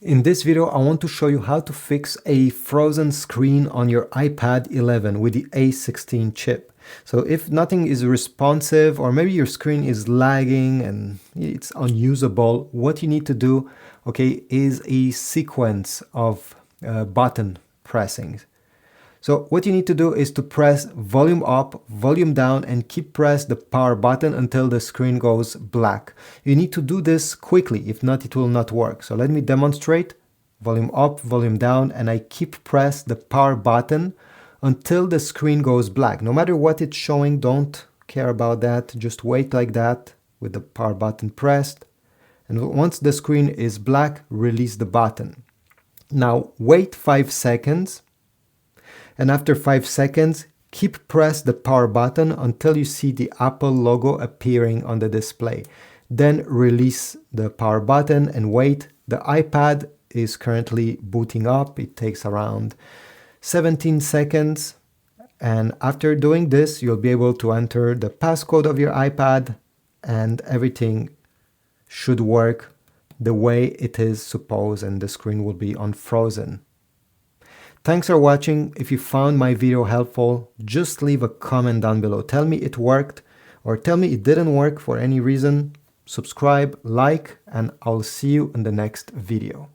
In this video, I want to show you how to fix a frozen screen on your iPad 11 with the A16 chip. So if nothing is responsive, or maybe your screen is lagging and it's unusable, what you need to do, okay, is a sequence of button pressings. So what you need to do is to press volume up, volume down, and keep press the power button until the screen goes black. You need to do this quickly, if not, it will not work. So let me demonstrate. Volume up, volume down, and I keep press the power button until the screen goes black. No matter what it's showing, don't care about that. Just wait like that with the power button pressed. And once the screen is black, release the button. Now wait 5 seconds. And after 5 seconds, keep press the power button until you see the Apple logo appearing on the display. Then release the power button and wait. The iPad is currently booting up. It takes around 17 seconds. And after doing this, you'll be able to enter the passcode of your iPad and everything should work the way it is supposed, and the screen will be unfrozen. Thanks for watching. If you found my video helpful, just leave a comment down below. Tell me it worked or tell me it didn't work for any reason. Subscribe, like, and I'll see you in the next video.